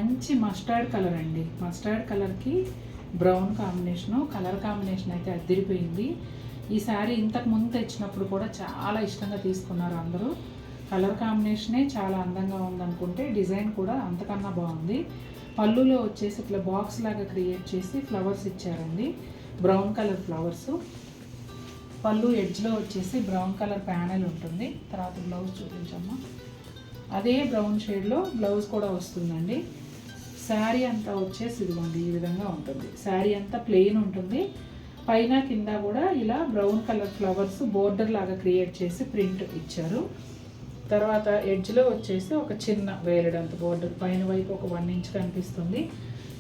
మంచి mustard colour అండి. Mustard కలర్కి బ్రౌన్ కాంబినేషను, కలర్ కాంబినేషన్ అయితే అదిరిపోయింది. ఈ శారీ ఇంతకు ముందు తెచ్చినప్పుడు కూడా చాలా ఇష్టంగా తీసుకున్నారు అందరూ. కలర్ కాంబినేషనే చాలా అందంగా ఉందనుకుంటే డిజైన్ కూడా అంతకన్నా బాగుంది. పళ్ళులో వచ్చేసి ఇట్లా బాక్స్ లాగా క్రియేట్ చేసి ఫ్లవర్స్ ఇచ్చారండి, బ్రౌన్ కలర్ ఫ్లవర్స్. పళ్ళు ఎడ్జ్లో వచ్చేసి బ్రౌన్ కలర్ ప్యానెల్ ఉంటుంది. తర్వాత బ్లౌజ్ చూపించమ్మా. అదే బ్రౌన్ షేడ్లో బ్లౌజ్ కూడా వస్తుందండి. శారీ అంతా వచ్చేసి ఇదిగోండి ఈ విధంగా ఉంటుంది. శారీ అంతా ప్లెయిన్ ఉంటుంది. పైన కింద కూడా ఇలా బ్రౌన్ కలర్ ఫ్లవర్స్ బోర్డర్ లాగా క్రియేట్ చేసి ప్రింట్ ఇచ్చారు. తర్వాత ఎడ్జ్లో వచ్చేసి ఒక చిన్న వేలడంత బోర్డర్, పైన వైపు ఒక 1 ఇంచ్ కనిపిస్తుంది,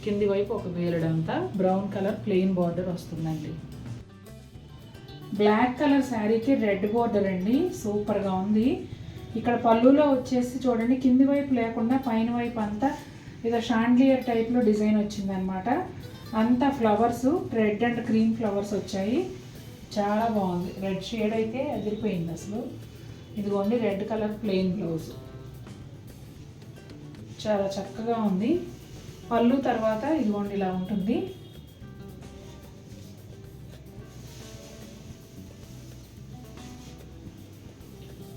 కింది వైపు ఒక వేలడంత బ్రౌన్ కలర్ ప్లెయిన్ బోర్డర్ వస్తుందండి. బ్లాక్ కలర్ శారీకి రెడ్ బోర్డర్ అండి, సూపర్గా ఉంది. ఇక్కడ పళ్ళులో వచ్చేసి చూడండి కింది వైపు లేకుండా పైన వైపు అంతా ఇదో షాండ్లియర్ టైప్లో డిజైన్ వచ్చిందనమాట. అంతా flowers red and cream flowers వచ్చాయి. చాలా బాగుంది. రెడ్ షేడ్ అయితే అదిరిపోయింది అసలు. ఇదిగోండి రెడ్ కలర్ ప్లెయిన్ బ్లౌజ్, చాలా చక్కగా ఉంది. పళ్ళు తర్వాత ఇదిగోండి ఇలా ఉంటుంది.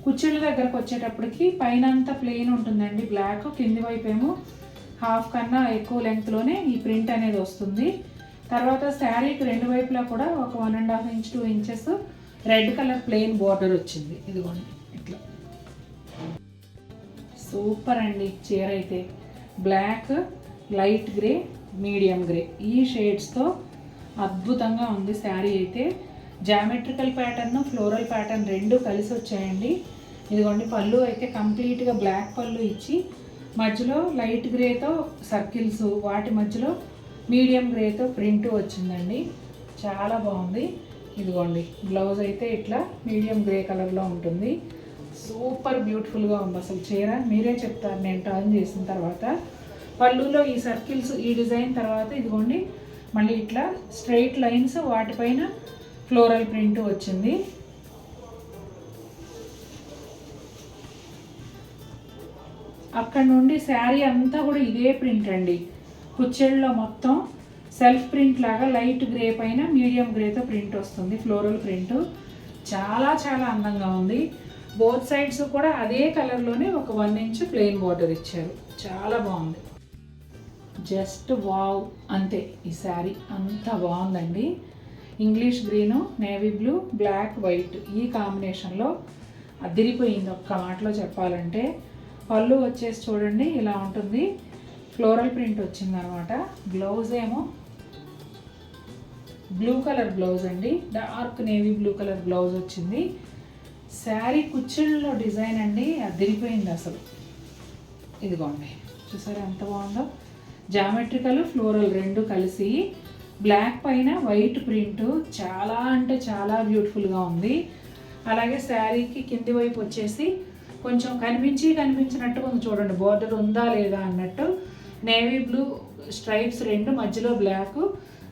కుచ్చెళ్ళ దగ్గరకు వచ్చేటప్పటికి పైన అంతా ప్లెయిన్ ఉంటుందండి బ్లాక్, కింది వైపు ఏమో హాఫ్ కన్నా ఎక్కువ లెంగ్త్లోనే ఈ ప్రింట్ అనేది వస్తుంది. తర్వాత శారీకి రెండు వైపులా కూడా ఒక 1.5 inch 2 inches red colour plain border వచ్చింది. ఇదిగోండి ఇట్లా సూపర్ అండి. చీర అయితే black, light grey, medium grey ఈ షేడ్స్తో అద్భుతంగా ఉంది శారీ అయితే. జామెట్రికల్ ప్యాటర్న్, ఫ్లోరల్ ప్యాటర్న్ రెండు కలిసి వచ్చాయండి. ఇదిగోండి పళ్ళు అయితే కంప్లీట్గా బ్లాక్ పళ్ళు ఇచ్చి మధ్యలో లైట్ గ్రేతో సర్కిల్స్, వాటి మధ్యలో మీడియం గ్రేతో ప్రింట్ వచ్చిందండి. చాలా బాగుంది. ఇదిగోండి బ్లౌజ్ అయితే ఇట్లా మీడియం గ్రే కలర్లో ఉంటుంది. సూపర్ బ్యూటిఫుల్గా ఉంది అసలు చీర. మీరే చెప్తారు నేను టర్న్ చేసిన తర్వాత. పళ్ళులో ఈ సర్కిల్స్, ఈ డిజైన్ తర్వాత ఇదిగోండి మళ్ళీ ఇట్లా స్ట్రైట్ లైన్స్, వాటిపైన ఫ్లోరల్ ప్రింట్ వచ్చింది. అక్కడ నుండి శారీ అంతా కూడా ఇదే ప్రింట్ అండి. కుచ్చెళ్ళలో మొత్తం సెల్ఫ్ ప్రింట్ లాగా లైట్ గ్రే పైన మీడియం గ్రేతో ప్రింట్ వస్తుంది, ఫ్లోరల్ ప్రింట్. చాలా చాలా అందంగా ఉంది. బోత్ సైడ్స్ కూడా అదే కలర్లోనే ఒక 1 ఇంచ్ ప్లెయిన్ బోర్డర్ ఇచ్చారు. చాలా బాగుంది. జస్ట్ వావ్ అంతే. ఈ శారీ అంత బాగుందండి. English green, navy blue, black, white ఈ కాంబినేషన్లో అదిరిపోయింది ఒక్క మాటలో చెప్పాలంటే. పళ్ళు వచ్చేసి చూడండి ఇలా ఉంటుంది, ఫ్లోరల్ ప్రింట్ వచ్చిందనమాట. బ్లౌజ్ ఏమో బ్లూ కలర్ బ్లౌజ్ అండి, dark navy blue colour blouse వచ్చింది. శారీ కుచ్చిళ్ళలో డిజైన్ అండి అదిరిపోయింది అసలు. ఇదిగోండి చూసారా ఎంత బాగుందో. జామెట్రికల్, ఫ్లోరల్ రెండు కలిసి బ్లాక్ పైన వైట్ ప్రింట్ చాలా అంటే చాలా బ్యూటిఫుల్గా ఉంది. అలాగే శారీకి కింది వైపు వచ్చేసి కొంచెం కనిపించినట్టుగా ఉంది చూడండి, బోర్డర్ ఉందా లేదా అన్నట్టు. నేవీ బ్లూ స్ట్రైప్స్ రెండు, మధ్యలో బ్లాక్,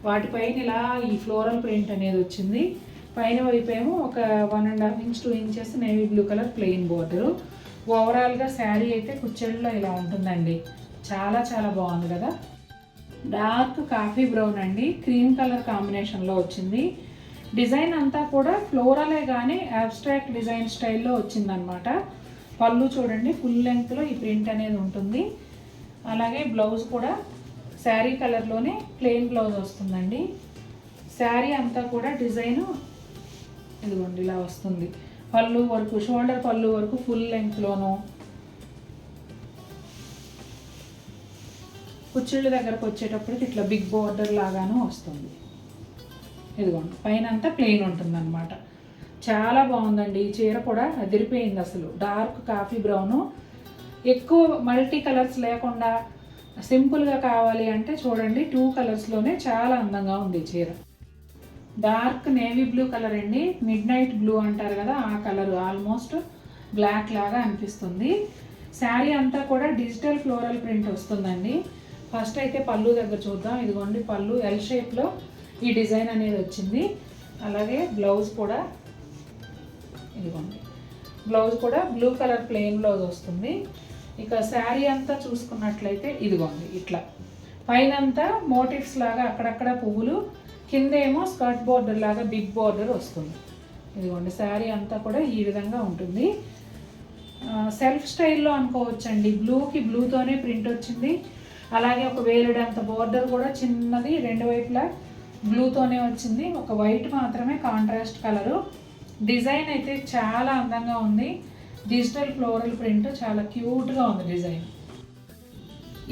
వాటిపైన ఇలా ఈ ఫ్లోరల్ ప్రింట్ అనేది వచ్చింది. పైన వైపు ఏమో ఒక 1.5 inch 2 inches navy blue colour plain border. ఓవరాల్గా శారీ అయితే కుచ్చెళ్ళలో ఇలా ఉంటుందండి. చాలా చాలా బాగుంది కదా. డార్క్ కాఫీ బ్రౌన్ అండి, క్రీమ్ కలర్ కాంబినేషన్లో వచ్చింది. డిజైన్ అంతా కూడా ఫ్లోరలే కానీ అబ్స్ట్రాక్ట్ డిజైన్ స్టైల్లో వచ్చిందనమాట. పళ్ళు చూడండి ఫుల్ లెంగ్త్లో ఈ ప్రింట్ అనేది ఉంటుంది. అలాగే బ్లౌజ్ కూడా శారీ కలర్లోనే ప్లెయిన్ బ్లౌజ్ వస్తుందండి. శారీ అంతా కూడా డిజైను ఇదిగోండి ఇలా వస్తుంది. పళ్ళు వరకు, షోల్డర్ పళ్ళు వరకు ఫుల్ లెంగ్త్లోను, కుచ్చిళ్ళ దగ్గరకు వచ్చేటప్పటికి ఇట్లా బిగ్ బోర్డర్ లాగాను వస్తుంది. ఇదిగోండి పైన అంతా ప్లెయిన్ ఉంటుంది అనమాట. చాలా బాగుందండి. ఈ చీర కూడా అదిరిపోయింది అసలు. డార్క్ కాఫీ బ్రౌను, ఎక్కువ మల్టీ కలర్స్ లేకుండా సింపుల్గా కావాలి అంటే చూడండి 2 కలర్స్లోనే చాలా అందంగా ఉంది ఈ చీర. డార్క్ నేవీ బ్లూ కలర్ అండి, మిడ్ నైట్ బ్లూ అంటారు కదా ఆ కలర్, ఆల్మోస్ట్ బ్లాక్ లాగా అనిపిస్తుంది. శారీ అంతా కూడా డిజిటల్ ఫ్లోరల్ ప్రింట్ వస్తుందండి. ఫస్ట్ అయితే పళ్ళు దగ్గర చూద్దాం. ఇదిగోండి పళ్ళు ఎల్ షేప్లో ఈ డిజైన్ అనేది వచ్చింది. అలాగే బ్లౌజ్ కూడా ఇదిగోండి, బ్లౌజ్ కూడా బ్లూ కలర్ ప్లెయిన్ బ్లౌజ్ వస్తుంది. ఇక శారీ అంతా చూసుకున్నట్లయితే ఇదిగోండి ఇట్లా పైన అంతా మోటివ్స్ లాగా అక్కడక్కడ పువ్వులు, కిందేమో స్కర్ట్ బోర్డర్ లాగా బిగ్ బోర్డర్ వస్తుంది. ఇదిగోండి శారీ అంతా కూడా ఈ విధంగా ఉంటుంది. సెల్ఫ్ స్టైల్లో అనుకోవచ్చండి. బ్లూకి బ్లూతోనే ప్రింట్ వచ్చింది. అలాగే ఒక వేలుడంత బోర్డర్ కూడా చిన్నది రెండు వైపులా బ్లూతోనే వచ్చింది. ఒక వైట్ మాత్రమే కాంట్రాస్ట్ కలరు. డిజైన్ అయితే చాలా అందంగా ఉంది. డిజిటల్ ఫ్లోరల్ ప్రింట్ చాలా క్యూట్గా ఉంది డిజైన్.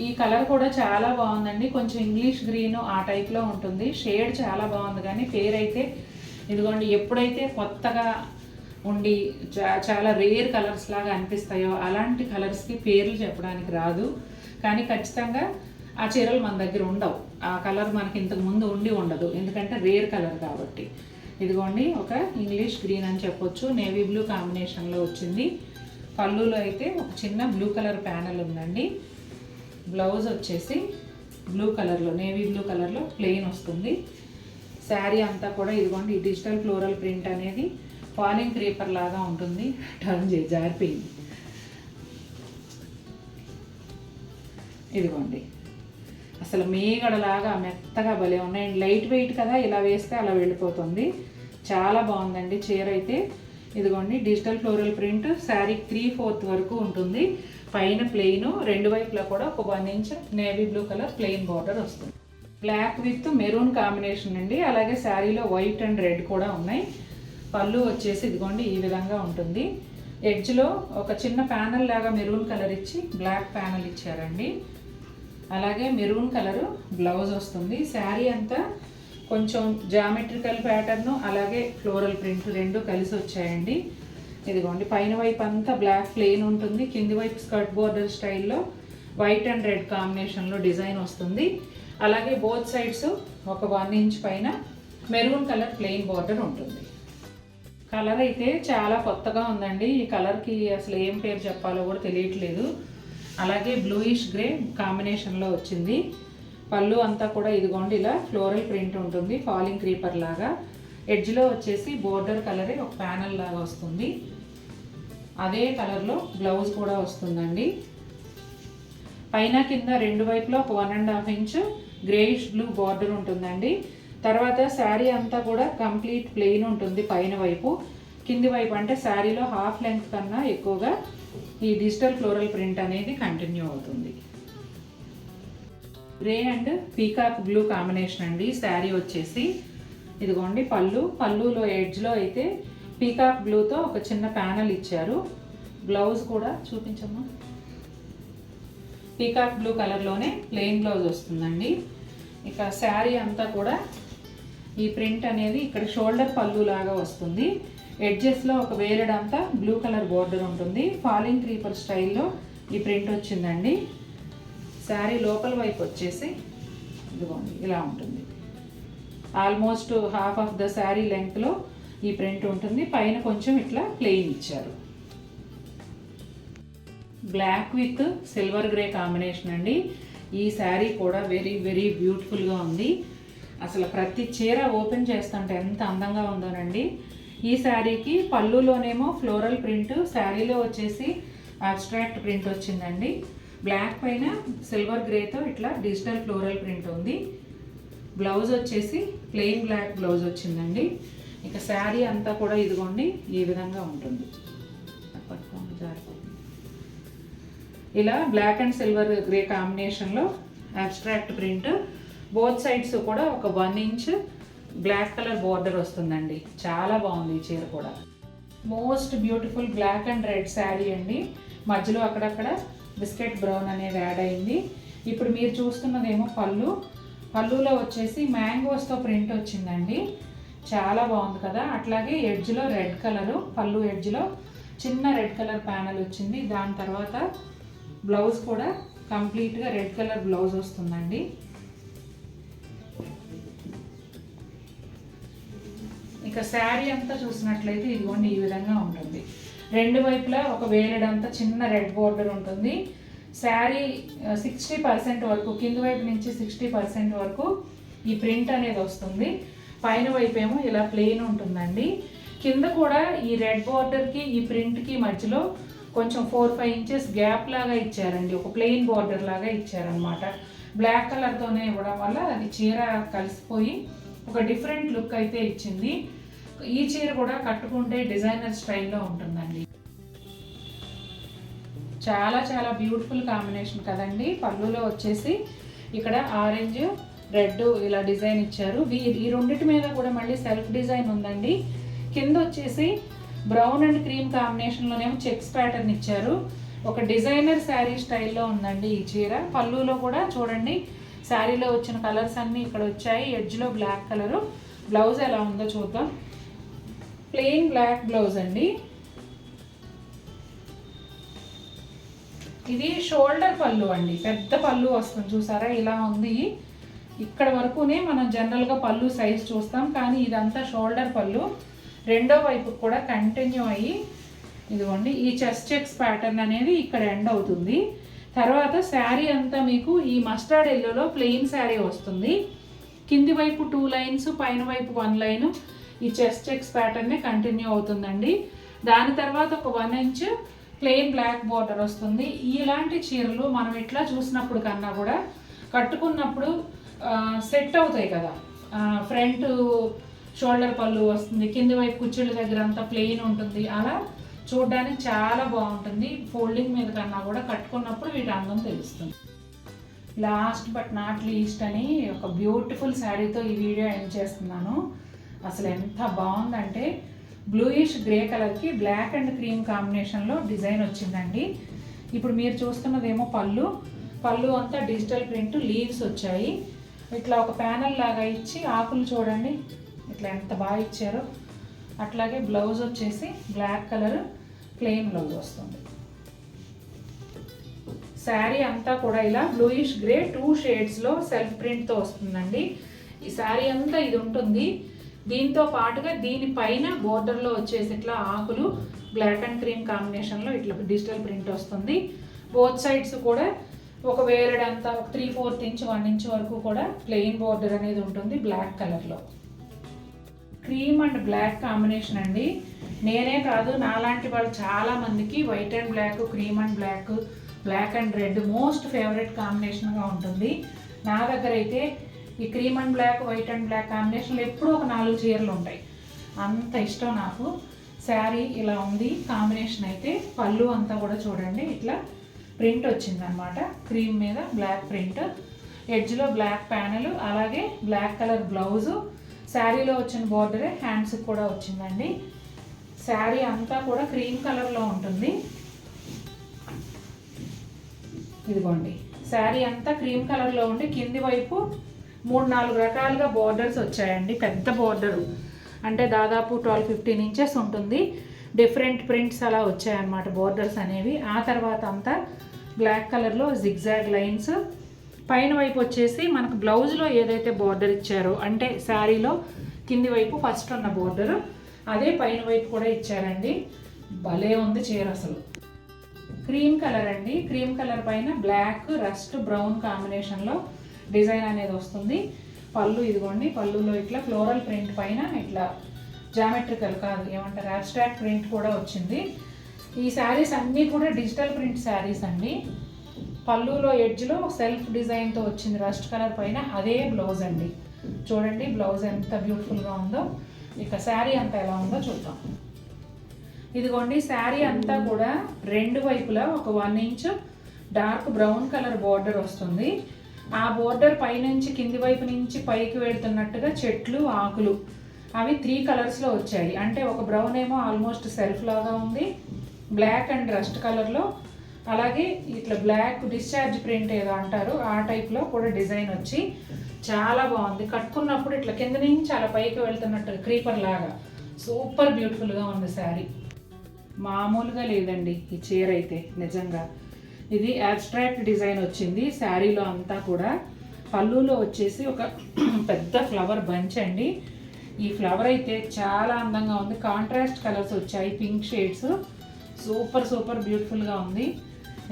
ఈ కలర్ కూడా చాలా బాగుందండి. కొంచెం ఇంగ్లీష్ గ్రీన్ ఆ టైప్లో ఉంటుంది. షేడ్ చాలా బాగుంది, కానీ పేరైతే ఇదిగోండి ఎప్పుడైతే కొత్తగా ఉండి చాలా రేర్ కలర్స్ లాగా అనిపిస్తాయో అలాంటి కలర్స్కి పేర్లు చెప్పడానికి రాదు. కానీ ఖచ్చితంగా ఆ చీరలు మన దగ్గర ఉండవు. ఆ కలర్ మనకి ఇంతకు ముందు ఉండదు, ఎందుకంటే రేర్ కలర్ కాబట్టి. ఇదిగోండి ఒక ఇంగ్లీష్ గ్రీన్ అని చెప్పొచ్చు. నేవీ బ్లూ కాంబినేషన్లో వచ్చింది. పళ్ళులో అయితే ఒక చిన్న బ్లూ కలర్ ప్యానెల్ ఉందండి. బ్లౌజ్ వచ్చేసి బ్లూ కలర్లో, నేవీ బ్లూ కలర్లో ప్లెయిన్ వస్తుంది. శారీ అంతా కూడా ఇదిగోండి ఈ డిజిటల్ ఫ్లోరల్ ప్రింట్ అనేది ఫాలింగ్ క్రీపర్ లాగా ఉంటుంది. టర్న్ జారిపోయింది. ఇదిగోండి అసలు మేగడలాగా మెత్తగా భలే ఉన్నాయండి. లైట్ వెయిట్ కదా, ఇలా వేస్తే అలా వెళ్ళిపోతుంది. చాలా బాగుందండి చీర అయితే. ఇదిగోండి డిజిటల్ ఫ్లోరల్ ప్రింట్. శారీ 3/4 వరకు ఉంటుంది. పైన ప్లెయిన్, రెండు వైపులా కూడా ఒక 1 inch navy blue colour plain border వస్తుంది. బ్లాక్ విత్ మెరూన్ కాంబినేషన్ అండి. అలాగే శారీలో వైట్ అండ్ రెడ్ కూడా ఉన్నాయి. పళ్ళు వచ్చేసి ఇదిగోండి ఈ విధంగా ఉంటుంది. ఎడ్జ్లో ఒక చిన్న ప్యానల్ లాగా మెరూన్ కలర్ ఇచ్చి బ్లాక్ ప్యానల్ ఇచ్చారండి. అలాగే మెరూన్ కలరు బ్లౌజ్ వస్తుంది. శారీ అంతా కొంచెం జామెట్రికల్ ప్యాటర్ను అలాగే ఫ్లోరల్ ప్రింట్ రెండు కలిసి వచ్చాయండి. ఇదిగోండి పైన వైపు అంతా బ్లాక్ ప్లెయిన్ ఉంటుంది. కింది వైపు స్కర్ట్ బోర్డర్ స్టైల్లో వైట్ అండ్ రెడ్ కాంబినేషన్లో డిజైన్ వస్తుంది. అలాగే బోత్ సైడ్స్ ఒక 1 ఇంచ్ పైన మెరూన్ కలర్ ప్లెయిన్ బార్డర్ ఉంటుంది. కలర్ అయితే చాలా కొత్తగా ఉందండి. ఈ కలర్కి అసలు ఏం పేరు చెప్పాలో కూడా తెలియట్లేదు. అలాగే బ్లూయిష్ గ్రే కాంబినేషన్లో వచ్చింది. పళ్ళు అంతా కూడా ఇదిగోండి ఇలా ఫ్లోరల్ ప్రింట్ ఉంటుంది, ఫాలింగ్ క్రీపర్ లాగా. ఎడ్జ్లో వచ్చేసి బోర్డర్ కలరే ఒక ప్యానల్ లాగా వస్తుంది. అదే కలర్లో బ్లౌజ్ కూడా వస్తుందండి. పైన కింద రెండు వైపులో ఒక 1.5 ఇంచ్ గ్రేయిష్ బ్లూ బార్డర్ ఉంటుందండి. తర్వాత శారీ అంతా కూడా కంప్లీట్ ప్లెయిన్ ఉంటుంది పైన వైపు. కింది వైపు అంటే శారీలో హాఫ్ లెంగ్త్ కన్నా ఎక్కువగా ఈ డిజిటల్ ఫ్లోరల్ ప్రింట్ అనేది కంటిన్యూ అవుతుంది. Grey and peacock blue combination అండి. శారీ వచ్చేసి ఇదిగోండి పళ్ళులో ఎడ్జ్లో అయితే పీకాక్ బ్లూతో ఒక చిన్న ప్యానల్ ఇచ్చారు. బ్లౌజ్ కూడా చూపించమ్మా. పీకాక్ బ్లూ కలర్లోనే ప్లెయిన్ బ్లౌజ్ వస్తుందండి. ఇక శారీ అంతా కూడా ఈ ప్రింట్ అనేది ఇక్కడ షోల్డర్ పళ్ళు లాగా వస్తుంది. ఎడ్జెస్లో ఒక వేలడంతా బ్లూ కలర్ బోర్డర్ ఉంటుంది. ఫాలింగ్ క్రీపర్ స్టైల్లో ఈ ప్రింట్ వచ్చిందండి. శారీ లోపల వైపు వచ్చేసి ఇదిగోండి ఇలా ఉంటుంది. Almost half of the sari లెంగ్త్లో ఈ ప్రింట్ ఉంటుంది. పైన కొంచెం ఇట్లా ప్లెయిన్ ఇచ్చారు. Black with silver grey combination అండి. ఈ శారీ కూడా వెరీ వెరీ బ్యూటిఫుల్గా ఉంది. అసలు ప్రతి చీర ఓపెన్ చేస్తుంటే ఎంత అందంగా ఉందోనండి. ఈ శారీకి పళ్ళులోనేమో ఫ్లోరల్ ప్రింట్, శారీలో వచ్చేసి అబ్స్ట్రాక్ట్ ప్రింట్ వచ్చిందండి. బ్లాక్ పైన సిల్వర్ గ్రేతో ఇట్లా డిజిటల్ ఫ్లోరల్ ప్రింట్ ఉంది. బ్లౌజ్ వచ్చేసి ప్లెయిన్ బ్లాక్ బ్లౌజ్ వచ్చిందండి. ఇక శారీ అంతా కూడా ఇదిగోండి ఈ విధంగా ఉంటుంది. ఇలా బ్లాక్ అండ్ సిల్వర్ గ్రే కాంబినేషన్లో అబ్స్ట్రాక్ట్ ప్రింట్. బోత్ సైడ్స్ కూడా ఒక 1 ఇంచ్ బ్లాక్ కలర్ బోర్డర్ వస్తుందండి. చాలా బాగుంది ఈ చీర కూడా. Most beautiful black and red sari అండి. మధ్యలో అక్కడక్కడ బిస్కెట్ బ్రౌన్ అనేది యాడ్ అయింది. ఇప్పుడు మీరు చూస్తున్నదేమో పళ్ళులో వచ్చేసి మ్యాంగోస్తో ప్రింట్ వచ్చిందండి. చాలా బాగుంది కదా. అట్లాగే ఎడ్జ్లో రెడ్ కలరు, పళ్ళు ఎడ్జ్లో చిన్న రెడ్ కలర్ ప్యానల్ వచ్చింది. దాని తర్వాత బ్లౌజ్ కూడా కంప్లీట్గా రెడ్ కలర్ బ్లౌజ్ వస్తుందండి. ఇక శారీ అంతా చూసినట్లయితే ఇదిగోండి ఈ విధంగా ఉంటుంది. రెండు వైపులా ఒక వేలడంతా చిన్న రెడ్ బోర్డర్ ఉంటుంది. శారీ 60% వరకు, కింది వైపు నుంచి 60% వరకు ఈ ప్రింట్ అనేది వస్తుంది. పైన వైపు ఏమో ఇలా ప్లెయిన్ ఉంటుందండి. కింద కూడా ఈ రెడ్ బోర్డర్కి ఈ ప్రింట్కి మధ్యలో కొంచెం 4-5 ఇంచెస్ గ్యాప్ లాగా ఇచ్చారండి, ఒక ప్లెయిన్ బార్డర్ లాగా ఇచ్చారనమాట. బ్లాక్ కలర్తోనే ఇవ్వడం వల్ల అది చీర కలిసిపోయి ఒక డిఫరెంట్ లుక్ అయితే ఇచ్చింది. ఈ చీర కూడా కట్టుకుంటే డిజైనర్ స్టైల్లో ఉంటుందండి. చాలా చాలా బ్యూటిఫుల్ కాంబినేషన్ కదండి. పళ్ళులో వచ్చేసి ఇక్కడ ఆరెంజ్ రెడ్ ఇలా డిజైన్ ఇచ్చారు. ఈ రెండింటి మీద కూడా మళ్ళీ సెల్ఫ్ డిజైన్ ఉందండి. కింద వచ్చేసి బ్రౌన్ అండ్ క్రీమ్ కాంబినేషన్లోనేమో చెక్స్ ప్యాటర్న్ ఇచ్చారు. ఒక డిజైనర్ శారీ స్టైల్లో ఉందండి ఈ చీర. పళ్ళులో కూడా చూడండి, శారీలో వచ్చిన కలర్స్ అన్నీ ఇక్కడ వచ్చాయి. ఎడ్జ్లో బ్లాక్ కలరు. బ్లౌజ్ ఎలా ఉందో చూద్దాం. ప్లెయిన్ బ్లాక్ బ్లౌజ్ అండి. ఇది షోల్డర్ పళ్ళు అండి, పెద్ద పళ్ళు వస్తుంది చూసారా, ఇలా ఉంది. ఇక్కడ వరకునే మనం జనరల్గా పళ్ళు సైజ్ చూస్తాం, కానీ ఇదంతా షోల్డర్ పళ్ళు. రెండో వైపు కూడా కంటిన్యూ అయ్యి ఇదిగోండి ఈ చెస్ట్ చెక్స్ ప్యాటర్న్ అనేది ఇక్కడ ఎండ్ అవుతుంది. తర్వాత శారీ అంతా మీకు ఈ మస్టర్డ్ ఎల్లోలో ప్లెయిన్ శారీ వస్తుంది. కింది వైపు 2 లైన్స్, పైన వైపు 1 లైన్ ఈ చెస్ట్ చెక్స్ ప్యాటర్నే కంటిన్యూ అవుతుందండి. దాని తర్వాత ఒక 1 ఇంచ్ ప్లెయిన్ బ్లాక్ బార్డర్ వస్తుంది. ఇలాంటి చీరలు మనం ఇట్లా చూసినప్పుడు కన్నా కూడా కట్టుకున్నప్పుడు సెట్ అవుతాయి కదా. ఫ్రంట్ షోల్డర్ పళ్ళు వస్తుంది, కింది వైపు కుచ్చుళ్ళ దగ్గర అంతా ప్లెయిన్ ఉంటుంది. అలా చూడడానికి చాలా బాగుంటుంది. ఫోల్డింగ్ మీద కన్నా కూడా కట్టుకున్నప్పుడు వీటి అందం తెలుస్తుంది. లాస్ట్ బట్ నాట్ లీస్ట్ అని ఒక బ్యూటిఫుల్ శారీతో ఈ వీడియో ఎండ్ చేస్తున్నాను. అసలు ఎంత బాగుందంటే బ్లూయిష్ గ్రే కలర్కి బ్లాక్ అండ్ క్రీమ్ కాంబినేషన్లో డిజైన్ వచ్చిందండి. ఇప్పుడు మీరు చూస్తున్నదేమో పళ్ళు అంతా డిజిటల్ ప్రింట్ లీవ్స్ వచ్చాయి. ఇట్లా ఒక ప్యానల్ లాగా ఇచ్చి ఆకులు చూడండి ఇట్లా ఎంత బాగా ఇచ్చారో. అట్లాగే బ్లౌజ్ వచ్చేసి బ్లాక్ కలర్ ప్లెయిన్ బ్లౌజ్ వస్తుంది. శారీ అంతా కూడా ఇలా బ్లూయిష్ గ్రే 2 షేడ్స్లో సెల్ఫ్ ప్రింట్తో వస్తుందండి. ఈ శారీ అంతా ఇది ఉంటుంది. దీంతో పాటుగా దీనిపైన బోర్డర్లో వచ్చేసి ఇట్లా ఆకులు బ్లాక్ అండ్ క్రీమ్ కాంబినేషన్లో ఇట్లా డిజిటల్ ప్రింట్ వస్తుంది. బోత్ సైడ్స్ కూడా ఒక వేరేడంతా 3/4 ఇంచ్ 1 ఇంచ్ వరకు కూడా ప్లెయిన్ బోర్డర్ అనేది ఉంటుంది బ్లాక్ కలర్లో. క్రీమ్ అండ్ బ్లాక్ కాంబినేషన్ అండి. నేనే కాదు, నాలాంటి వాళ్ళు చాలామందికి white and black, cream and black, black and red most favourite కాంబినేషన్గా ఉంటుంది. నా దగ్గర అయితే ఈ cream and black, white and black కాంబినేషన్లో ఎప్పుడూ ఒక 4 చీరలు ఉంటాయి. అంత ఇష్టం నాకు. శారీ ఇలా ఉంది కాంబినేషన్ అయితే. పళ్ళు అంతా కూడా చూడండి ఇట్లా ప్రింట్ వచ్చిందనమాట, క్రీమ్ మీద బ్లాక్ ప్రింట్, ఎడ్జ్లో బ్లాక్ ప్యానల్, అలాగే బ్లాక్ కలర్ బ్లౌజు. శారీలో వచ్చిన బోర్డరే హ్యాండ్స్కి కూడా వచ్చిందండి. శారీ అంతా కూడా క్రీమ్ కలర్లో ఉంటుంది. ఇదిగోండి శారీ అంతా క్రీమ్ కలర్లో ఉండి కింది వైపు 3-4 రకాలుగా బోర్డర్స్ వచ్చాయండి. పెద్ద బోర్డరు అంటే దాదాపు 12-15 ఇంచెస్ ఉంటుంది. డిఫరెంట్ ప్రింట్స్ అలా వచ్చాయన్నమాట బోర్డర్స్ అనేవి. ఆ తర్వాత అంతా బ్లాక్ కలర్లో జిగ్జాగ్ లైన్స్. పైన వైపు వచ్చేసి మనకు బ్లౌజ్లో ఏదైతే బోర్డర్ ఇచ్చారో అంటే శారీలో కింది వైపు ఫస్ట్ ఉన్న బోర్డరు అదే పైన వైపు కూడా ఇచ్చారండి. భలే ఉంది చీర అసలు. క్రీమ్ కలర్ అండి. క్రీమ్ కలర్ పైన బ్లాక్, రస్ట్, బ్రౌన్ కాంబినేషన్లో డిజైన్ అనేది వస్తుంది. పళ్ళు ఇదిగోండి, పళ్ళులో ఇట్లా ఫ్లోరల్ ప్రింట్ పైన ఇట్లా జామెట్రికల్ కాదు ఏమంటారు అబ్స్ట్రాక్ట్ ప్రింట్ కూడా వచ్చింది. ఈ శారీస్ అన్నీ కూడా డిజిటల్ ప్రింట్ శారీస్ అండి. పళ్ళులో ఎడ్జ్లో సెల్ఫ్ డిజైన్తో వచ్చింది రస్ట్ కలర్ పైన, అదే బ్లౌజ్ అండి. చూడండి బ్లౌజ్ ఎంత బ్యూటిఫుల్గా ఉందో. ఇక శారీ అంతా ఎలా ఉందో చూద్దాం. ఇదిగోండి శారీ అంతా కూడా 2 వైపులా ఒక 1 inch dark brown colour border వస్తుంది. ఆ బోర్డర్ పైనుంచి కింది వైపు నుంచి పైకి వెళ్తున్నట్టుగా చెట్లు, ఆకులు అవి 3 కలర్స్లో వచ్చాయి. అంటే ఒక బ్రౌన్ ఏమో ఆల్మోస్ట్ సెల్ఫ్ లాగా ఉంది, బ్లాక్ అండ్ రస్ట్ కలర్లో, అలాగే ఇట్లా బ్లాక్ డిశ్చార్జ్ ప్రింట్ ఏదో అంటారు ఆ టైప్లో కూడా డిజైన్ వచ్చి చాలా బాగుంది. కట్టుకున్నప్పుడు ఇట్లా కింద నుంచి అలా పైకి వెళ్తున్నట్టు క్రీపర్ లాగా సూపర్ బ్యూటిఫుల్గా ఉంది శారీ. మామూలుగా లేదండి ఈ చీర అయితే నిజంగా. ఇది అబ్స్ట్రాక్ట్ డిజైన్ వచ్చింది శారీలో అంతా కూడా. పళ్ళులో వచ్చేసి ఒక పెద్ద ఫ్లవర్ బంచ్ అండి. ఈ ఫ్లవర్ అయితే చాలా అందంగా ఉంది. కాంట్రాస్ట్ కలర్స్ వచ్చాయి, పింక్ షేడ్స్. సూపర్ సూపర్ బ్యూటిఫుల్గా ఉంది.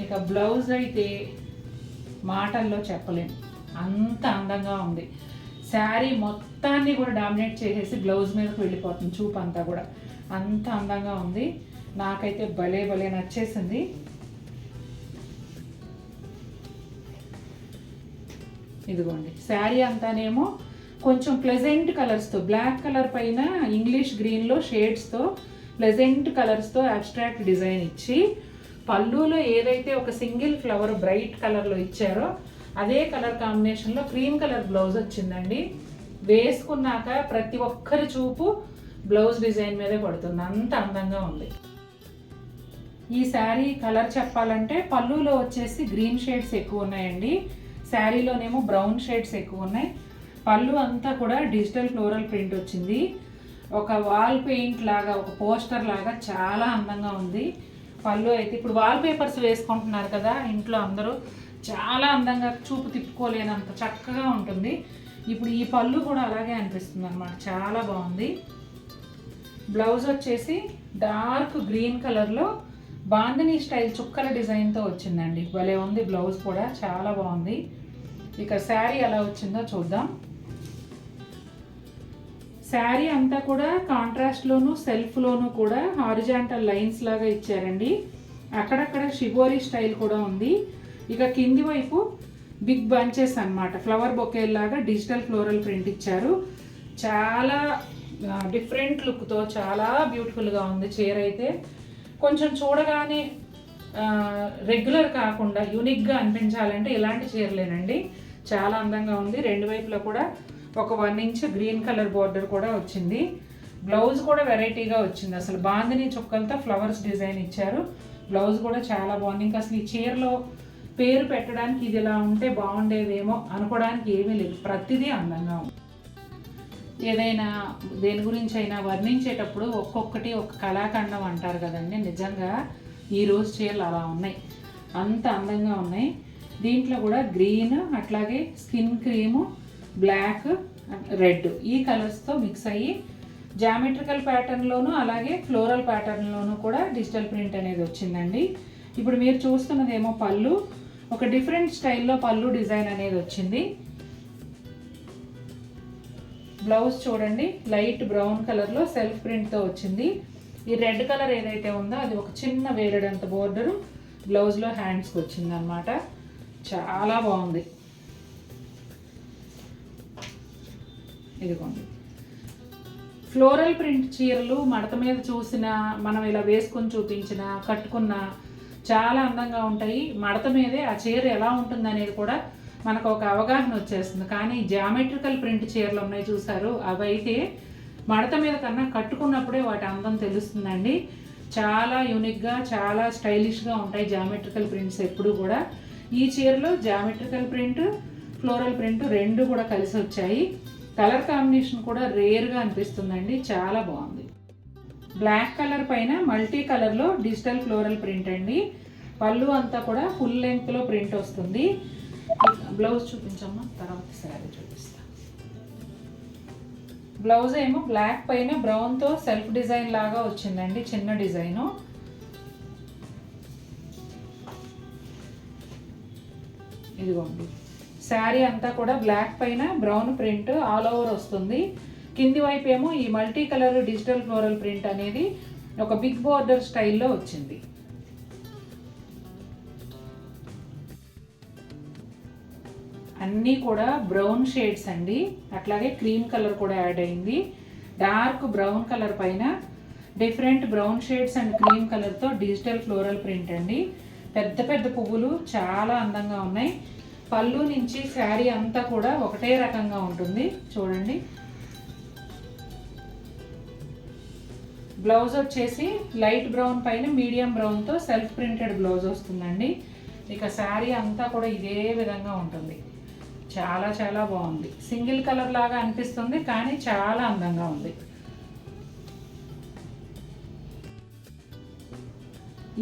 ఇక బ్లౌజ్ అయితే మాటల్లో చెప్పలేము, అంత అందంగా ఉంది. శారీ మొత్తాన్ని కూడా డామినేట్ చేసేసి బ్లౌజ్ మీదకి వెళ్ళిపోతుంది చూపు అంతా కూడా, అంత అందంగా ఉంది. నాకైతే భలే భలే నచ్చేసింది. ఇదిగోండి శారీ అంతానేమో కొంచెం ప్లెజెంట్ కలర్స్తో, బ్లాక్ కలర్ పైన ఇంగ్లీష్ గ్రీన్లో షేడ్స్తో ప్లెజెంట్ కలర్స్తో అబ్స్ట్రాక్ట్ డిజైన్ ఇచ్చి, పళ్ళులో ఏదైతే ఒక సింగిల్ ఫ్లవర్ బ్రైట్ కలర్లో ఇచ్చారో అదే కలర్ కాంబినేషన్లో క్రీమ్ కలర్ బ్లౌజ్ వచ్చిందండి. వేసుకున్నాక ప్రతి ఒక్కరి చూపు బ్లౌజ్ డిజైన్ మీదే పడుతుంది, అంత అందంగా ఉంది. ఈ శారీ కలర్ చెప్పాలంటే పళ్ళులో వచ్చేసి గ్రీన్ షేడ్స్ ఎక్కువ ఉన్నాయండి, శారీలోనేమో బ్రౌన్ షేడ్స్ ఎక్కువ ఉన్నాయి. పళ్ళు అంతా కూడా డిజిటల్ ఫ్లోరల్ ప్రింట్ వచ్చింది. ఒక వాల్ పెయింట్ లాగా, ఒక పోస్టర్ లాగా చాలా అందంగా ఉంది. పళ్ళు అయితే ఇప్పుడు వాల్ పేపర్స్ వేసుకుంటున్నారు కదా ఇంట్లో అందరూ, చాలా అందంగా చూపు తిప్పుకోలేనంత చక్కగా ఉంటుంది. ఇప్పుడు ఈ పళ్ళు కూడా అలాగే అనిపిస్తుంది అన్నమాట, చాలా బాగుంది. బ్లౌజ్ వచ్చేసి డార్క్ గ్రీన్ కలర్లో బాందినీ స్టైల్ చుక్కల డిజైన్తో వచ్చిందండి, భలే ఉంది. బ్లౌజ్ కూడా చాలా బాగుంది. ఇక శారీ ఎలా వచ్చిందో చూద్దాం. శారీ అంతా కూడా కాంట్రాస్ట్లోను సెల్ఫ్లోను కూడా హారిజాంటల్ లైన్స్ లాగా ఇచ్చారండి. అక్కడక్కడ షిబోరీ స్టైల్ కూడా ఉంది. ఇక కింది వైపు బిగ్ బంచెస్ అన్నమాట, ఫ్లవర్ బొకేల్ లాగా డిజిటల్ ఫ్లోరల్ ప్రింట్ ఇచ్చారు. చాలా డిఫరెంట్ లుక్తో చాలా బ్యూటిఫుల్గా ఉంది చీర అయితే. కొంచెం చూడగానే రెగ్యులర్ కాకుండా యూనిక్గా అనిపించాలంటే ఇలాంటి చీరలేనండి, చాలా అందంగా ఉంది. రెండు వైపులా కూడా ఒక 1 ఇంచ్ గ్రీన్ కలర్ బోర్డర్ కూడా వచ్చింది. బ్లౌజ్ కూడా వెరైటీగా వచ్చింది, అసలు బాందిని చుక్కలతో ఫ్లవర్స్ డిజైన్ ఇచ్చారు. బ్లౌజ్ కూడా చాలా బాగుంది. ఇంకా అసలు ఈ చీరలో పేరు పెట్టడానికి ఇది ఇలా ఉంటే బాగుండేదేమో అనుకోవడానికి ఏమీ లేదు, ప్రతిదీ అందంగా ఉంది. ఏదైనా దేని గురించి అయినా వర్ణించేటప్పుడు ఒక్కొక్కటి ఒక కళాఖండం అంటారు కదండి, నిజంగా ఈరోజు చీరలు అలా ఉన్నాయి, అంత అందంగా ఉన్నాయి. దీంట్లో కూడా గ్రీన్, అట్లాగే స్కిన్ క్రీము, బ్లాక్, రెడ్ ఈ కలర్స్తో మిక్స్ అయ్యి జామెట్రికల్ ప్యాటర్న్లోను అలాగే ఫ్లోరల్ ప్యాటర్న్లోను కూడా డిజిటల్ ప్రింట్ అనేది వచ్చిందండి. ఇప్పుడు మీరు చూస్తున్నదేమో పళ్ళు, ఒక డిఫరెంట్ స్టైల్లో పళ్ళు డిజైన్ అనేది వచ్చింది. బ్లౌజ్ చూడండి లైట్ బ్రౌన్ కలర్లో సెల్ఫ్ ప్రింట్తో వచ్చింది. ఈ రెడ్ కలర్ ఏదైతే ఉందో అది ఒక చిన్న వేలడంత బోర్డరు బ్లౌజ్లో హ్యాండ్స్కి వచ్చింది అన్నమాట, చాలా బాగుంది. ఇదిగోండి ఫ్లోరల్ ప్రింట్ చీరలు మడత మీద చూసిన, మనం ఇలా వేసుకొని చూపించిన, కట్టుకున్న చాలా అందంగా ఉంటాయి. మడత మీదే ఆ చీర ఎలా ఉంటుంది అనేది కూడా మనకు ఒక అవగాహన వచ్చేస్తుంది. కానీ జామెట్రికల్ ప్రింట్ చీరలు ఉన్నాయి చూసారు, అవి అయితే మడత మీద కన్నా కట్టుకున్నప్పుడే వాటి అందం తెలుస్తుందండి. చాలా యూనిక్గా చాలా స్టైలిష్గా ఉంటాయి జామెట్రికల్ ప్రింట్స్ ఎప్పుడు కూడా. ఈ చీరలో జామెట్రికల్ ప్రింట్ ఫ్లోరల్ ప్రింట్ రెండు కూడా కలిసి వచ్చాయి. కలర్ కాంబినేషన్ కూడా రేర్గా అనిపిస్తుందండి, చాలా బాగుంది. బ్లాక్ కలర్ పైన మల్టీ కలర్లో డిజిటల్ ఫ్లోరల్ ప్రింట్ అండి. పళ్ళు అంతా కూడా ఫుల్ లెంగ్త్లో ప్రింట్ వస్తుంది. బ్లౌజ్ చూపించమ్మా, తర్వాత శారీ చూపిస్తా. బ్లౌజ్ ఏమో బ్లాక్ పైన బ్రౌన్తో సెల్ఫ్ డిజైన్ లాగా వచ్చిందండి, చిన్న డిజైను. ఇదిగోండి శారీ అంతా కూడా బ్లాక్ పైన బ్రౌన్ ప్రింట్ ఆల్ ఓవర్ వస్తుంది. కింది వైపు ఏమో ఈ multi colour digital floral print అనేది ఒక బిగ్ బోర్డర్ స్టైల్లో వచ్చింది. అన్నీ కూడా బ్రౌన్ షేడ్స్ అండి, అట్లాగే క్రీమ్ కలర్ కూడా యాడ్ అయింది. డార్క్ బ్రౌన్ కలర్ పైన different brown shades and cream కలర్తో డిజిటల్ ఫ్లోరల్ ప్రింట్ అండి. పెద్ద పెద్ద పువ్వులు చాలా అందంగా ఉన్నాయి. పళ్ళు నుంచి శారీ అంతా కూడా ఒకటే రకంగా ఉంటుంది చూడండి. బ్లౌజ్ వచ్చేసి లైట్ బ్రౌన్ పైన మీడియం బ్రౌన్తో సెల్ఫ్ ప్రింటెడ్ బ్లౌజ్ వస్తుందండి. ఇక శారీ అంతా కూడా ఇదే విధంగా ఉంటుంది, చాలా చాలా బాగుంది. సింగిల్ కలర్ లాగా అనిపిస్తుంది కానీ చాలా అందంగా ఉంది.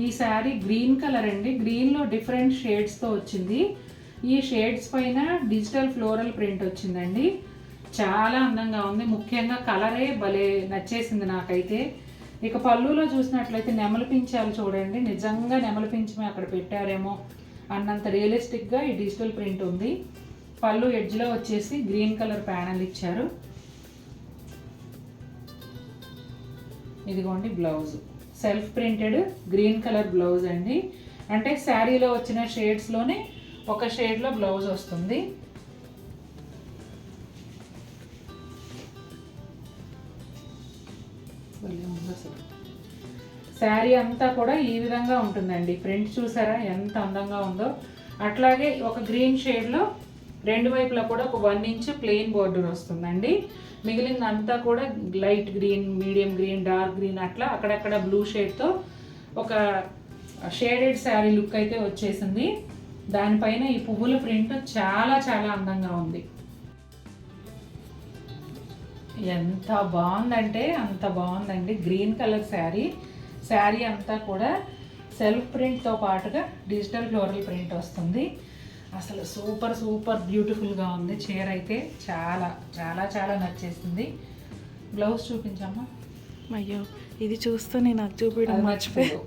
ఈ శారీ గ్రీన్ కలర్ అండి, గ్రీన్లో డిఫరెంట్ షేడ్స్తో వచ్చింది. ఈ షేడ్స్ పైన డిజిటల్ ఫ్లోరల్ ప్రింట్ వచ్చిందండి, చాలా అందంగా ఉంది. ముఖ్యంగా కలరే భలే నచ్చేసింది నాకైతే. ఇక పళ్ళులో చూసినట్లయితే నెమలి పించాలు చూడండి, నిజంగా నెమలి పించమే అక్కడ పెట్టారేమో అన్నంత రియలిస్టిక్గా ఈ డిజిటల్ ప్రింట్ ఉంది. పళ్ళు ఎడ్జ్లో వచ్చేసి గ్రీన్ కలర్ ప్యానల్ ఇచ్చారు. ఇదిగోండి blouse self printed green colour blouse అండి. అంటే శారీలో వచ్చిన షేడ్స్లోనే ఒక షేడ్లో బ్లౌజ్ వస్తుంది. శారీ అంతా కూడా ఈ విధంగా ఉంటుందండి. ప్రింట్ చూసారా ఎంత అందంగా ఉందో. అట్లాగే ఒక గ్రీన్ షేడ్లో రెండు వైపులా కూడా ఒక 1 ఇంచ్ ప్లెయిన్ బోర్డర్ వస్తుందండి. మిగిలినంతా కూడా light green, medium green, dark green అట్లా అక్కడక్కడ బ్లూ షేడ్తో ఒక షేడెడ్ శారీ లుక్ అయితే వచ్చేసింది. దానిపైన ఈ పువ్వుల ప్రింట్ చాలా చాలా అందంగా ఉంది. ఎంత బాగుందంటే అంత బాగుందండి. గ్రీన్ కలర్ శారీ అంతా కూడా సెల్ఫ్ ప్రింట్తో పాటుగా డిజిటల్ ఫ్లోరల్ ప్రింట్ వస్తుంది. అసలు సూపర్ సూపర్ బ్యూటిఫుల్గా ఉంది. చీర అయితే చాలా చాలా చాలా నచ్చేసింది. బ్లౌజ్ చూపించమ్మా. అయ్యో ఇది చూస్తూనే నాకు చూపించడం మర్చిపోయావు.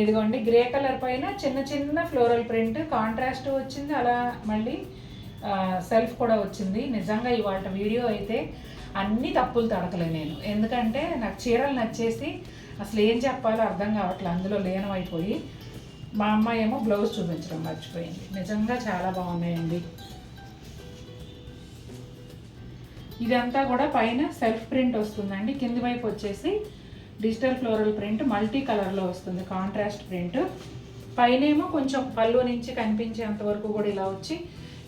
ఇదిగోండి గ్రే కలర్ పైన చిన్న చిన్న ఫ్లోరల్ ప్రింట్ కాంట్రాస్ట్ వచ్చింది. అలా మళ్ళీ సెల్ఫ్ కూడా వచ్చింది. నిజంగా ఇవాళ వీడియో అయితే అన్ని తప్పులు తడకలే నేను. ఎందుకంటే నాకు చీరలు నచ్చేసి అసలు ఏం చెప్పాలో అర్థం కావట్లేదు, అందులో లీనమైపోయి. మా అమ్మాయి ఏమో బ్లౌజ్ చూపించడం మర్చిపోయింది. నిజంగా చాలా బాగున్నాయండి. ఇదంతా కూడా పైన సెల్ఫ్ ప్రింట్ వస్తుందండి. కింది వైపు వచ్చేసి డిజిటల్ ఫ్లోరల్ ప్రింట్ మల్టీ కలర్లో వస్తుంది, కాంట్రాస్ట్ ప్రింట్. పైనేమో కొంచెం పళ్ళు నుంచి కనిపించేంత వరకు కూడా ఇలా వచ్చి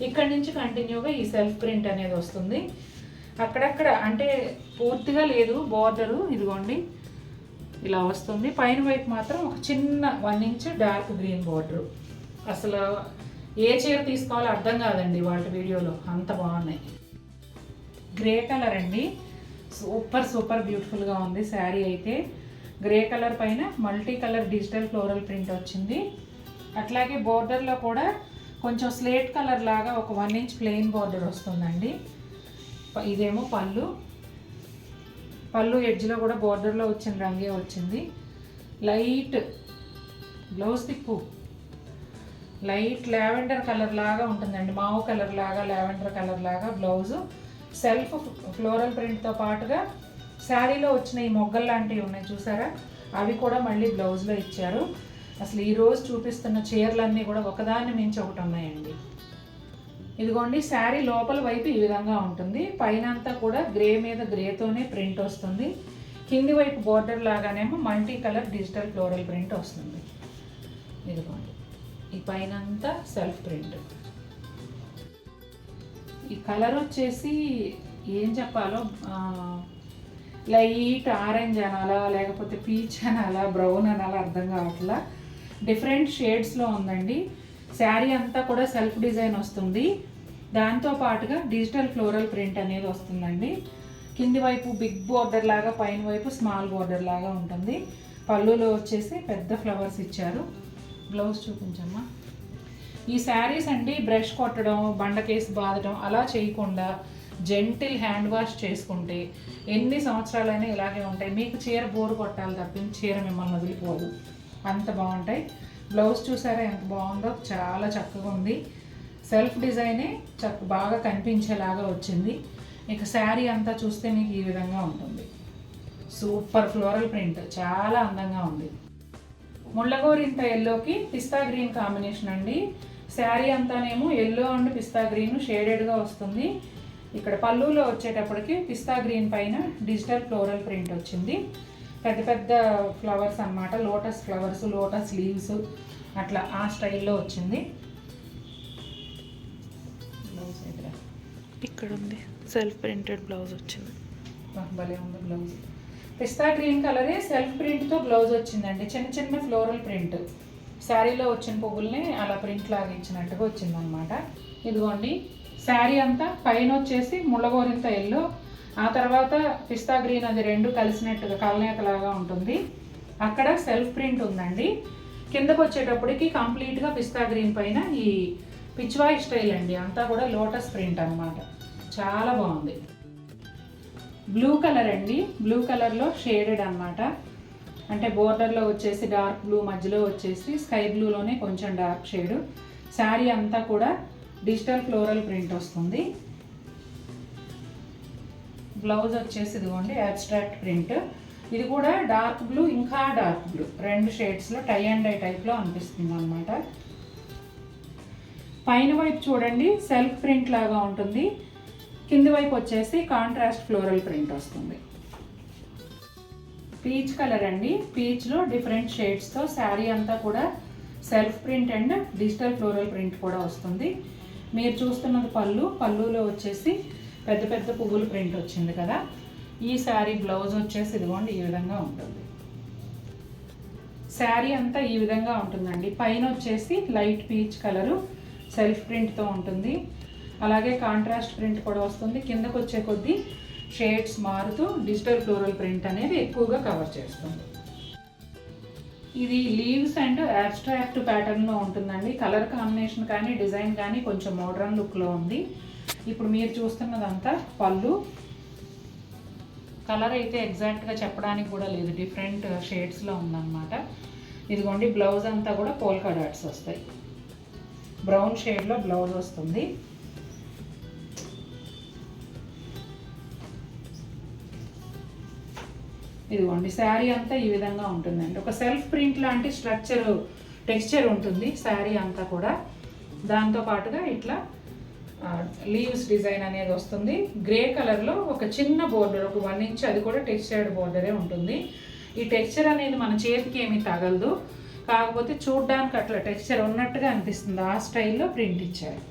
ఇక్కడి నుంచి కంటిన్యూగా ఈ సెల్ఫ్ ప్రింట్ అనేది వస్తుంది. అక్కడక్కడ అంటే పూర్తిగా లేదు బోర్డరు, ఇదిగోండి ఇలా వస్తుంది. పైన వైపు మాత్రం ఒక చిన్న 1 ఇంచ్ డార్క్ గ్రీన్ బోర్డరు. అసలు ఏ చీర తీసుకోవాలో అర్థం కాదండి వాళ్ళ వీడియోలో, అంత బాగున్నాయి. గ్రే కలర్ అండి, సూపర్ సూపర్ బ్యూటిఫుల్గా ఉంది శారీ అయితే. గ్రే కలర్ పైన multi colour digital floral print వచ్చింది. అట్లాగే బోర్డర్లో కూడా కొంచెం స్లేట్ కలర్ లాగా ఒక 1 ఇంచ్ ప్లెయిన్ బోర్డర్ వస్తుందండి. ఇదేమో పళ్ళు ఎడ్జ్లో కూడా బోర్డర్లో వచ్చిన రంగే వచ్చింది. లైట్ బ్లౌజ్ తిప్పు, లైట్ లావెండర్ కలర్ లాగా ఉంటుందండి. మావు కలర్ లాగా లావెండర్ కలర్ లాగా బ్లౌజు. సెల్ఫ్ ఫ్లోరల్ ప్రింట్తో పాటుగా శారీలో వచ్చిన ఈ మొగ్గలు లాంటివి ఉన్నాయి చూసారా, అవి కూడా మళ్ళీ బ్లౌజ్లో ఇచ్చారు. అసలు ఈరోజు చూపిస్తున్న చీరలన్నీ కూడా ఒకదాన్ని మించి ఒకటి ఉన్నాయండి. ఇదిగోండి శారీ లోపల వైపు ఈ విధంగా ఉంటుంది. పైన అంతా కూడా గ్రే మీద గ్రేతోనే ప్రింట్ వస్తుంది. కింది వైపు బోర్డర్ లాగానేమో multi colour digital floral print వస్తుంది. ఇదిగోండి ఈ పైన అంతా సెల్ఫ్ ప్రింట్. ఈ కలర్ వచ్చేసి ఏం చెప్పాలో, లైట్ ఆరెంజ్ అనాలా లేకపోతే పీచ్ అనాలా బ్రౌన్ అనాలా అర్థం కావట్లా. డిఫరెంట్ షేడ్స్లో ఉందండి. శారీ అంతా కూడా సెల్ఫ్ డిజైన్ వస్తుంది. దాంతో పాటుగా డిజిటల్ ఫ్లోరల్ ప్రింట్ అనేది వస్తుందండి. కింది వైపు బిగ్ బోర్డర్ లాగా, పైన వైపు స్మాల్ బోర్డర్ లాగా ఉంటుంది. పళ్ళులో వచ్చేసి పెద్ద ఫ్లవర్స్ ఇచ్చారు. బ్లౌజ్ చూపించమ్మా. ఈ శారీస్ అండి బ్రష్ కొట్టడం, బండకేసి బాదడం అలా చేయకుండా జెంటిల్ హ్యాండ్ వాష్ చేసుకుంటే ఎన్ని సంవత్సరాలైనా ఇలాగే ఉంటాయి. మీకు చీర బోరు కొట్టాలి తప్పించి చీర మిమ్మల్ని వదిలిపోదు, అంత బాగుంటాయి. బ్లౌజ్ చూసారా ఎంత బాగుందో, చాలా చక్కగా ఉంది. సెల్ఫ్ డిజైనే బాగా కనిపించేలాగా వచ్చింది. ఇక శారీ అంతా చూస్తే మీకు ఈ విధంగా ఉంటుంది. సూపర్ ఫ్లోరల్ ప్రింట్, చాలా అందంగా ఉంది. ముళ్ళగోరింత ఎల్లోకి పిస్తా గ్రీన్ కాంబినేషన్ అండి. శారీ అంతానేమో ఎల్లో అండ్ పిస్తా గ్రీన్ షేడెడ్గా వస్తుంది. ఇక్కడ పళ్ళులో వచ్చేటప్పటికి పిస్తా గ్రీన్ పైన డిజిటల్ ఫ్లోరల్ ప్రింట్ వచ్చింది. పెద్ద పెద్ద ఫ్లవర్స్ అన్నమాట, లోటస్ ఫ్లవర్స్, లోటస్ లీవ్స్ అట్లా ఆ స్టైల్లో వచ్చింది. ఇక్కడ ఉంది సెల్ఫ్ ప్రింటెడ్ బ్లౌజ్ వచ్చింది. భలే ఉంది బ్లౌజ్. పిస్తా గ్రీన్ కలరే సెల్ఫ్ ప్రింట్తో బ్లౌజ్ వచ్చిందండి. చిన్న చిన్న ఫ్లోరల్ ప్రింట్ శారీలో వచ్చిన పువ్వుల్ని అలా ప్రింట్ లాగా ఇచ్చినట్టుగా వచ్చిందనమాట. ఇదిగోండి శారీ అంతా పైన వచ్చేసి ముళ్ళగోరింత ఎల్లో, ఆ తర్వాత పిస్తా గ్రీన్, అది రెండు కలిసినట్టుగా కలనేతలాగా ఉంటుంది. అక్కడ సెల్ఫ్ ప్రింట్ ఉందండి. కిందకు వచ్చేటప్పటికి కంప్లీట్గా పిస్తా గ్రీన్ పైన ఈ పిచ్వాయ్ స్టైల్ అండి, అంతా కూడా లోటస్ ప్రింట్ అనమాట. చాలా బాగుంది. బ్లూ కలర్ అండి, బ్లూ కలర్లో షేడెడ్ అనమాట. అంటే బోర్డర్లో వచ్చేసి డార్క్ బ్లూ, మధ్యలో వచ్చేసి స్కై బ్లూలోనే కొంచెం డార్క్ షేడు. శారీ అంతా కూడా డిజిటల్ ఫ్లోరల్ ప్రింట్ వస్తుంది. బ్లౌజ్ వచ్చేసి ఇదిగోండి అబ్స్ట్రాక్ట్ ప్రింట్. ఇది కూడా డార్క్ బ్లూ ఇంకా డార్క్ బ్లూ 2 షేడ్స్లో టై అండ్ డై టైప్లో అనిపిస్తుంది అనమాట. పైన వైపు చూడండి సెల్ఫ్ ప్రింట్ లాగా ఉంటుంది, కింది వైపు వచ్చేసి కాంట్రాస్ట్ ఫ్లోరల్ ప్రింట్ వస్తుంది. పీచ్ కలర్ అండి, పీచ్లో డిఫరెంట్ షేడ్స్తో శారీ అంతా కూడా self print and digital floral print కూడా వస్తుంది. మీరు చూస్తున్నది పళ్ళులో వచ్చేసి పెద్ద పెద్ద పువ్వులు ప్రింట్ వచ్చింది కదా. ఈ శారీ బ్లౌజ్ వచ్చేసి ఇదిగోండి ఈ విధంగా ఉంటుంది. శారీ అంతా ఈ విధంగా ఉంటుందండి. పైన వచ్చేసి లైట్ పీచ్ కలరు సెల్ఫ్ ప్రింట్తో ఉంటుంది, అలాగే కాంట్రాస్ట్ ప్రింట్ కూడా వస్తుంది. కిందకు వచ్చే కొద్దీ షేడ్స్ మారుతూ డిజిటల్ ఫ్లోరల్ ప్రింట్ అనేది ఎక్కువగా కవర్ చేస్తుంది. ఇది లీవ్స్ అండ్ అబ్స్ట్రాక్ట్ ప్యాటర్న్లో ఉంటుందండి. కలర్ కాంబినేషన్ కానీ డిజైన్ కానీ కొంచెం మోడర్న్ లుక్లో ఉంది. ఇప్పుడు మీరు చూస్తున్నదంతా పళ్ళు. కలర్ అయితే ఎగ్జాక్ట్గా చెప్పడానికి కూడా లేదు, డిఫరెంట్ షేడ్స్లో ఉందన్నమాట. ఇదిగోండి బ్లౌజ్ అంతా కూడా పోల్కా డాట్స్ వస్తాయి. బ్రౌన్ షేడ్లో బ్లౌజ్ వస్తుంది. ఇదిగోండి శారీ అంతా ఈ విధంగా ఉంటుందండి. ఒక సెల్ఫ్ ప్రింట్ లాంటి టెక్స్చర్ ఉంటుంది శారీ అంతా కూడా. దాంతో పాటుగా ఇట్లా లీవ్స్ డిజైన్ అనేది వస్తుంది. గ్రే కలర్లో ఒక చిన్న బోర్డర్, ఒక 1 ఇంచ్, అది కూడా టెక్స్చర్డ్ బోర్డరే ఉంటుంది. ఈ టెక్స్చర్ అనేది మన చేతికి ఏమీ తగలదు, కాకపోతే చూడ్డానికి అట్లా టెక్స్చర్ ఉన్నట్టుగా అనిపిస్తుంది. ఆ స్టైల్లో ప్రింట్ ఇచ్చారు.